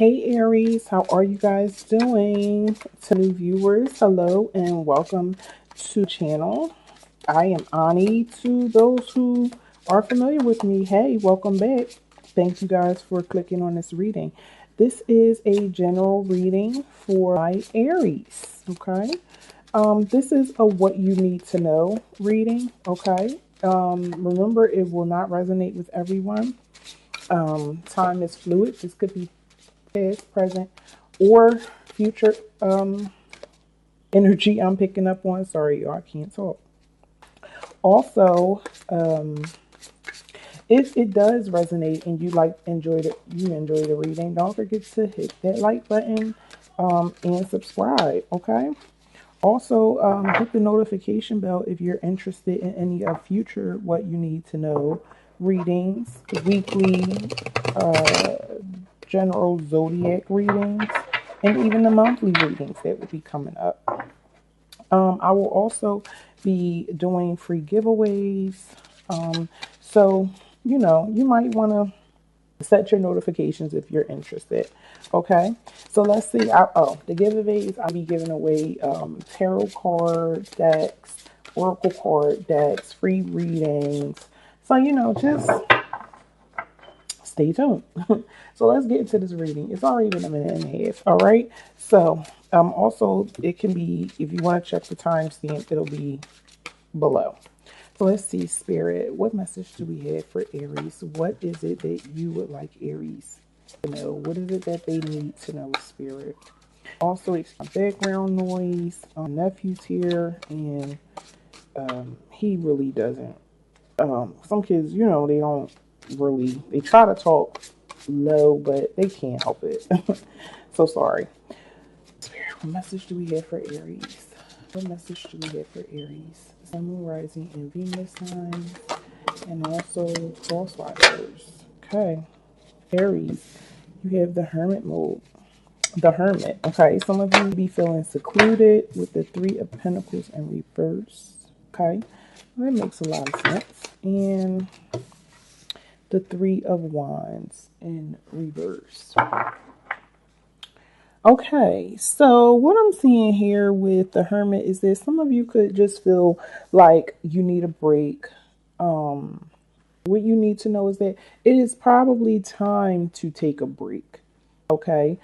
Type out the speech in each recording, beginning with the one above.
Hey Aries, how are you guys doing? To new viewers, hello and welcome to the channel. I am Ani. To those who are familiar with me, hey, welcome back. Thank you guys for clicking on this reading. This is a general reading for my Aries, okay? This is a what you need to know reading, okay? Remember, it will not resonate with everyone. Time is fluid. This could be past, present, or future energy I'm picking up on. Sorry, y'all, I can't talk. Also, if it does resonate and you enjoy the reading, don't forget to hit that like button and subscribe. Okay. Also, hit the notification bell if you're interested in any of future what you need to know readings, weekly uh, general zodiac readings, and even the monthly readings that will be coming up. I will also be doing free giveaways. So, you might want to set your notifications if you're interested. Okay, so let's see. The giveaways, I'll be giving away tarot card decks, oracle card decks, free readings. So, just stay tuned. So let's get into this reading. It's already been a minute and a half. All right. So also it can be, if you want to check the timestamp, it'll be below. So let's see, Spirit. What message do we have for Aries? What is it that you would like Aries to know? What is it that they need to know, Spirit? Also, it's background noise. Nephew's here, and he really doesn't. Some kids, they don't really. They try to talk low, but they can't help it. So sorry. Spirit, what message do we have for Aries? What message do we have for Aries? Sun, Moon, Rising, and Venus signs, and also cross watchers. Okay. Aries, you have the Hermit mode. The Hermit. Okay. Some of you be feeling secluded with the Three of Pentacles in reverse. Okay. That makes a lot of sense. And the Three of Wands in reverse. Okay, so what I'm seeing here with the Hermit is that some of you could just feel like you need a break. What you need to know is that it is probably time to take a break. Okay.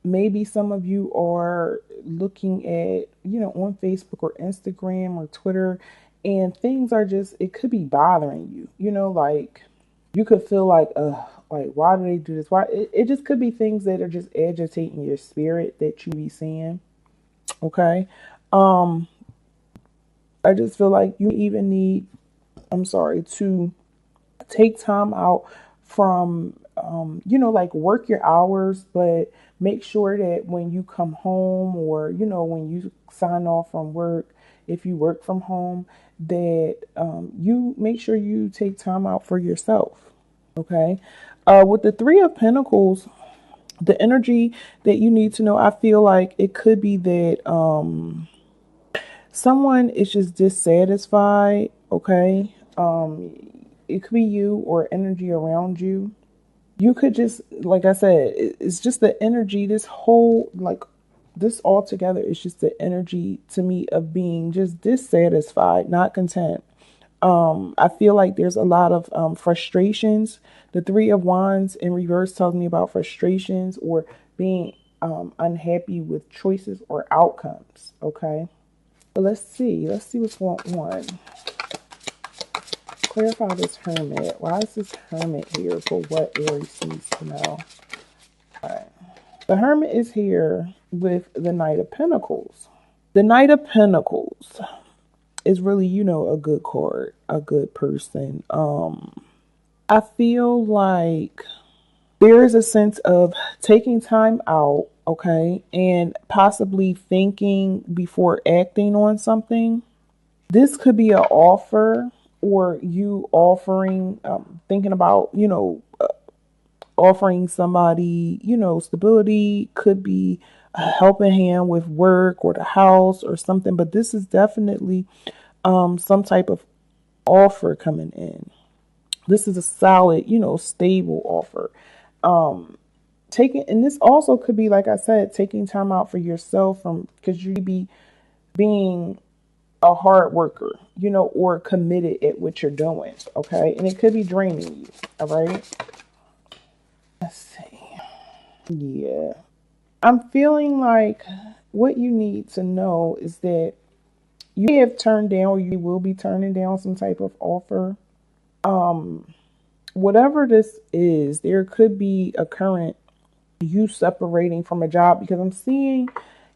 Maybe some of you are looking at, on Facebook or Instagram or Twitter, and things are just, it could be bothering you, like you could feel like why do they do this? Why it just could be things that are just agitating your spirit that you be seeing. Okay. Um, I just feel like you even need, I'm sorry, to take time out from like work your hours, but make sure that when you come home, or when you sign off from work, if you work from home, that you make sure you take time out for yourself. Okay. With the Three of Pentacles, the energy that you need to know, I feel like it could be that someone is just dissatisfied. Okay. It could be you or energy around you. You could just, like I said, it's just the energy, this whole, like, this all together is just the energy to me of being just dissatisfied, not content. I feel like there's a lot of frustrations. The Three of Wands in reverse tells me about frustrations or being unhappy with choices or outcomes. Okay. But let's see. Let's see what's going on. Clarify this Hermit. Why is this Hermit here for what Aries needs to know? All right. The Hermit is here with the Knight of Pentacles. The Knight of Pentacles is really, a good card, a good person. I feel like there is a sense of taking time out, okay, and possibly thinking before acting on something. This could be an offer, or you offering, thinking about, offering somebody, stability. Could be a helping hand with work or the house or something, but this is definitely some type of offer coming in. This is a solid, stable offer. taking, and this also could be, like I said, taking time out for yourself from, because you be being a hard worker, or committed at what you're doing. Okay. And it could be draining you. All right. Let's see. Yeah. I'm feeling like what you need to know is that you may have turned down, or you will be turning down some type of offer. Whatever this is, there could be a current you separating from a job, because I'm seeing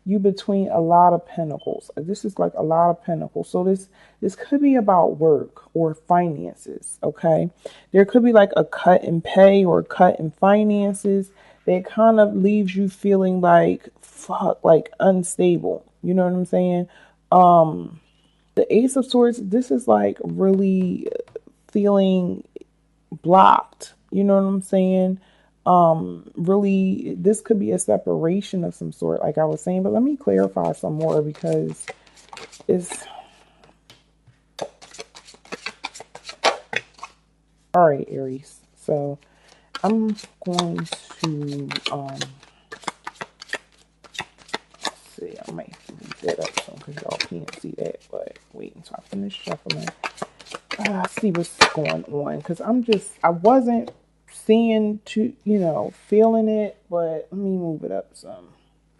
you between a lot of pentacles. This is like a lot of pentacles. So this could be about work or finances. Okay. There could be like a cut in pay or cut in finances that kind of leaves you feeling like fuck, like unstable. You know what I'm saying? The Ace of Swords, this is like really feeling blocked. You know what I'm saying? Really, this could be a separation of some sort, like I was saying, but let me clarify some more, because it's all right, Aries. So I'm going to see, I might leave that up so because y'all can't see that, but wait until I finish shuffling. See what's going on, because I wasn't seeing feeling it, but let me move it up some.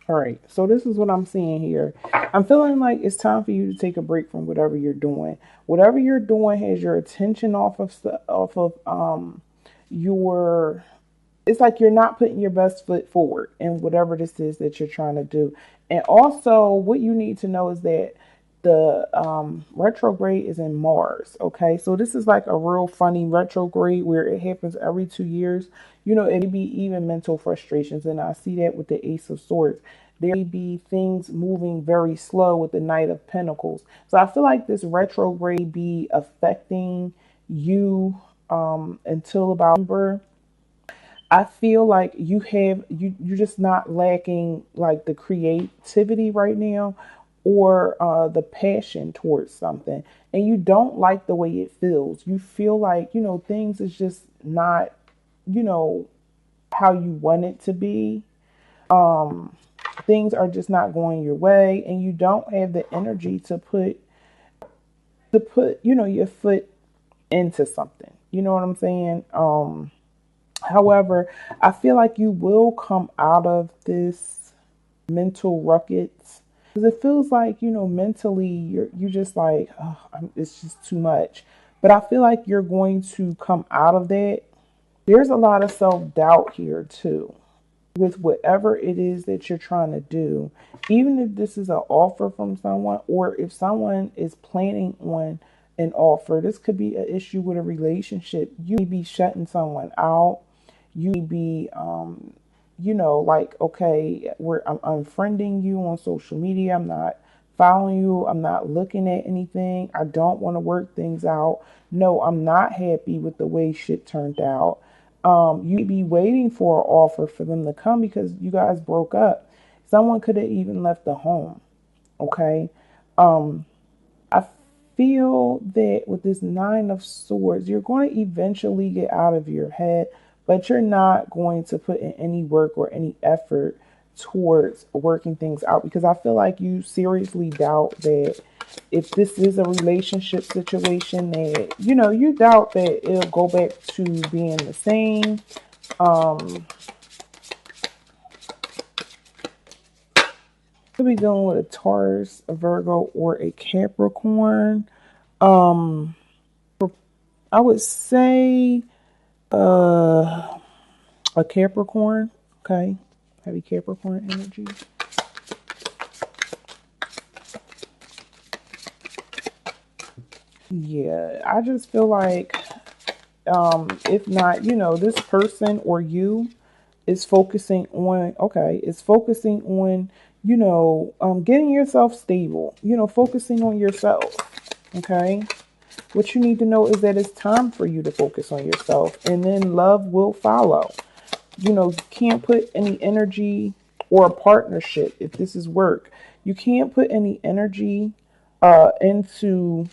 All right, so this is what I'm seeing here. I'm feeling like it's time for you to take a break from whatever you're doing. Whatever you're doing has your attention off of your, it's like you're not putting your best foot forward in whatever this is that you're trying to do. And also what you need to know is that the retrograde is in Mars. Okay, so this is like a real funny retrograde where it happens every 2 years. It may be even mental frustrations, and I see that with the Ace of Swords. There may be things moving very slow with the Knight of Pentacles. So I feel like this retrograde be affecting you until about November. I feel like you're just not lacking like the creativity right now, or the passion towards something, and you don't like the way it feels. You feel like things is just not you know how you want it to be. Things are just not going your way, and you don't have the energy to put your foot into something. You know what I'm saying? However, I feel like you will come out of this mental ruckus, because it feels like mentally you just like, oh, it's just too much. But I feel like you're going to come out of that. There's a lot of self-doubt here too, with whatever it is that you're trying to do. Even if this is an offer from someone, or if someone is planning on an offer, this could be an issue with a relationship. You may be shutting someone out. You may be like, okay, I'm unfriending you on social media. I'm not following you. I'm not looking at anything. I don't want to work things out. No, I'm not happy with the way shit turned out. You'd be waiting for an offer for them to come because you guys broke up. Someone could have even left the home. Okay. I feel that with this Nine of Swords, you're going to eventually get out of your head, but you're not going to put in any work or any effort towards working things out, because I feel like you seriously doubt that if this is a relationship situation, that you doubt that it'll go back to being the same. Could be dealing with a Taurus, a Virgo, or a Capricorn. I would say a Capricorn. Okay, heavy Capricorn energy. Yeah, I just feel like if not, this person or you is focusing on, getting yourself stable, focusing on yourself. Okay. What you need to know is that it's time for you to focus on yourself, and then love will follow. You can't put any energy, or a partnership, if this is work, you can't put any energy into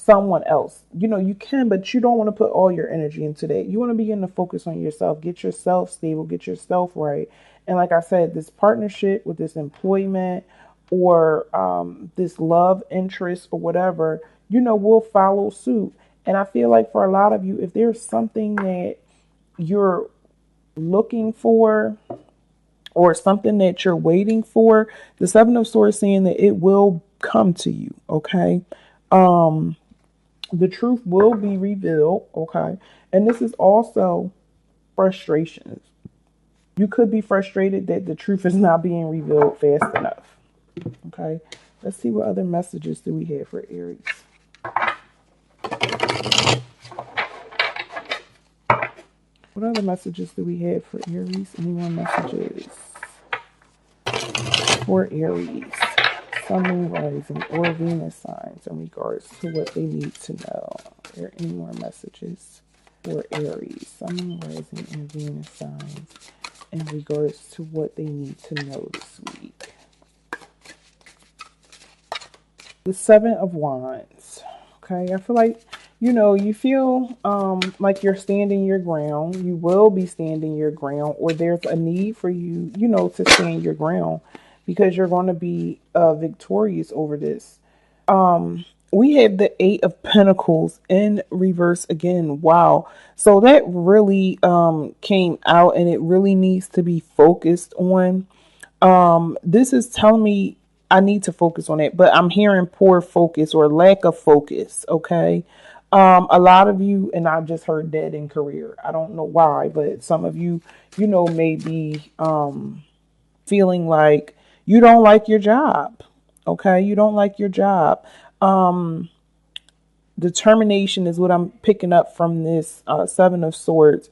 someone else. You know, you can, but you don't want to put all your energy into that. You want to begin to focus on yourself, get yourself stable, get yourself right. And like I said, this partnership with this employment or this love interest or whatever, you know, will follow suit. And I feel like for a lot of you, if there's something that you're looking for or something that you're waiting for, the Seven of Swords saying that it will come to you, okay? The truth will be revealed, okay? And this is also frustrations. You could be frustrated that the truth is not being revealed fast enough, okay? Let's see what other messages do we have for Aries. What other messages do we have for Aries? Any more messages for Aries? Sun, Moon, Rising, or Venus signs in regards to what they need to know. Are there any more messages for Aries? Sun, Moon, Rising, and Venus signs in regards to what they need to know this week. The Seven of Wands. Okay, I feel like, you know, you feel like you're standing your ground. You will be standing your ground, or there's a need for you, you know, to stand your ground because you're going to be victorious over this. We have the Eight of Pentacles in reverse again. Wow. So that really came out, and it really needs to be focused on. This is telling me I need to focus on it, but I'm hearing poor focus or lack of focus. Okay. A lot of you, and I've just heard dead in career. I don't know why, but some of you, you know, may be feeling like you don't like your job. Okay. You don't like your job. Determination is what I'm picking up from this Seven of Swords.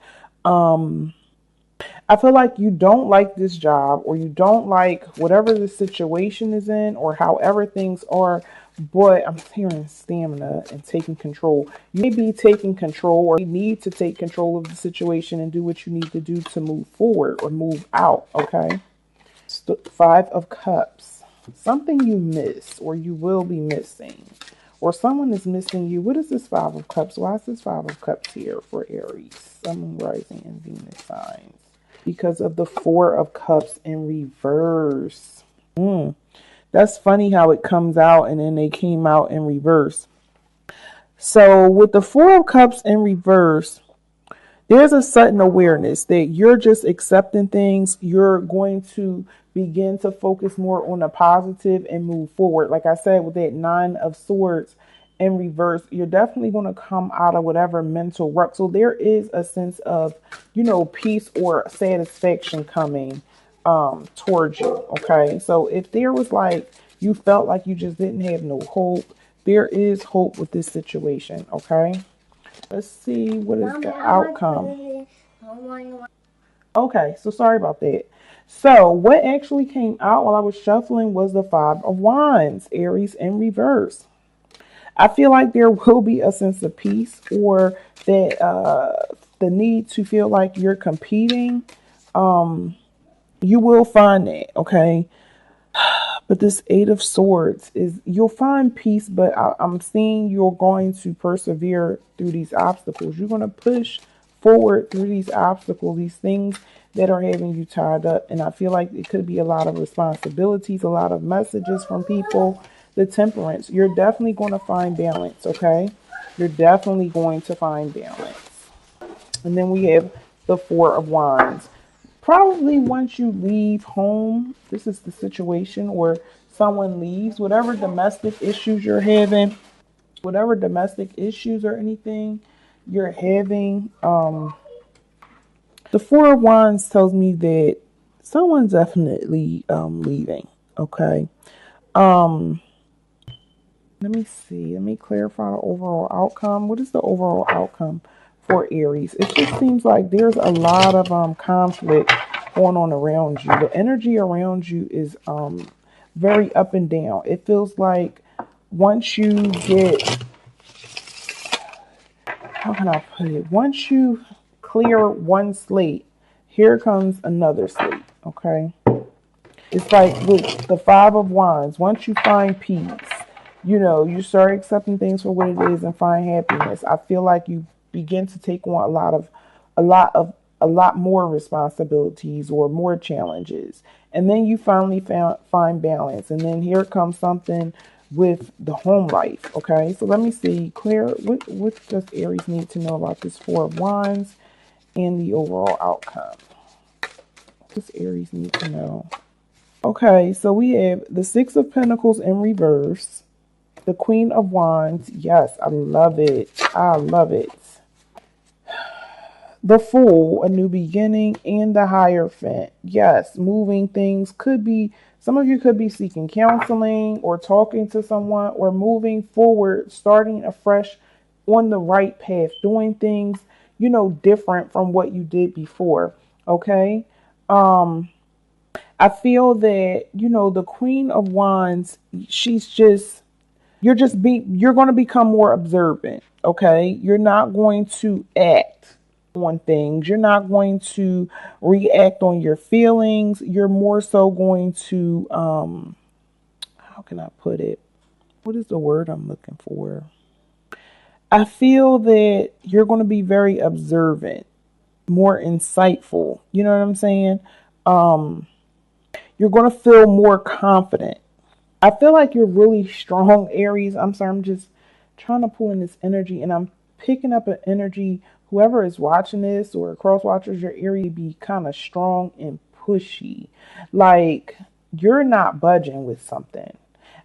I feel like you don't like this job, or you don't like whatever the situation is in, or however things are, but I'm hearing stamina and taking control. You may be taking control, or you need to take control of the situation and do what you need to do to move forward or move out, okay? Five of Cups. Something you miss, or you will be missing, or someone is missing you. What is this Five of Cups? Why is this Five of Cups here for Aries, Sun, Rising, and Venus signs? Because of the Four of Cups in reverse. That's funny how it comes out and then they came out in reverse. So with the Four of Cups in reverse, there's a sudden awareness that you're just accepting things. You're going to begin to focus more on the positive and move forward. Like I said, with that Nine of Swords in reverse, you're definitely going to come out of whatever mental rut. So there is a sense of, you know, peace or satisfaction coming towards you. Okay. So if there was like, you felt like you just didn't have no hope, there is hope with this situation. Okay. Let's see, what is the outcome? Okay, so sorry about that. So what actually came out while I was shuffling was the Five of Wands, Aries in reverse. I feel like there will be a sense of peace, or that the need to feel like you're competing. You will find that, okay? But this Eight of Swords is, you'll find peace, but I'm seeing you're going to persevere through these obstacles. You're going to push forward through these obstacles, these things that are having you tied up. And I feel like it could be a lot of responsibilities, a lot of messages from people. The Temperance, you're definitely going to find balance, okay? You're definitely going to find balance. And then we have the Four of Wands. Probably once you leave home, this is the situation where someone leaves, whatever domestic issues you're having, whatever domestic issues or anything you're having, the Four of Wands tells me that someone's definitely leaving, okay? Let me see. Let me clarify the overall outcome. What is the overall outcome for Aries? It just seems like there's a lot of conflict going on around you. The energy around you is very up and down. It feels like once you get, how can I put it? Once you clear one slate, here comes another slate, okay? It's like with the Five of Wands, once you find peace, You start accepting things for what it is and find happiness. I feel like you begin to take on a lot of, a lot more responsibilities or more challenges. And then you finally find balance. And then here comes something with the home life. Okay, so let me see. Claire, what does Aries need to know about this Four of Wands and the overall outcome? What does Aries need to know? Okay, so we have the Six of Pentacles in reverse, the Queen of Wands. Yes, I love it. I love it. The Fool, a new beginning, and the Hierophant. Yes, moving things could be, some of you could be seeking counseling or talking to someone or moving forward, starting afresh on the right path, doing things, different from what you did before. Okay. I feel that, the Queen of Wands, she's just, you're going to become more observant. Okay. You're not going to act on things. You're not going to react on your feelings. You're more so going to, how can I put it? What is the word I'm looking for? I feel that you're going to be very observant, more insightful. You know what I'm saying? Um, you're going to feel more confident. I feel like you're really strong, Aries. I'm sorry, I'm just trying to pull in this energy and I'm picking up an energy. Whoever is watching this or cross watchers, your Aries be kind of strong and pushy. Like you're not budging with something.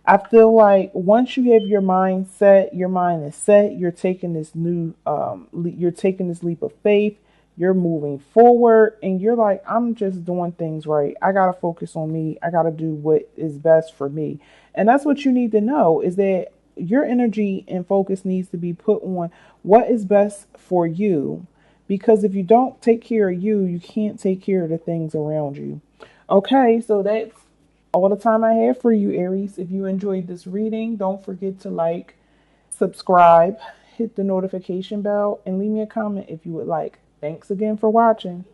I feel like once you have your mind set, your mind is set, you're taking this you're taking this leap of faith, you're moving forward, and you're like, I'm just doing things right. I got to focus on me. I got to do what is best for me. And that's what you need to know is that your energy and focus needs to be put on what is best for you. Because if you don't take care of you, you can't take care of the things around you. Okay, so that's all the time I have for you, Aries. If you enjoyed this reading, don't forget to like, subscribe, hit the notification bell, and leave me a comment if you would like. Thanks again for watching.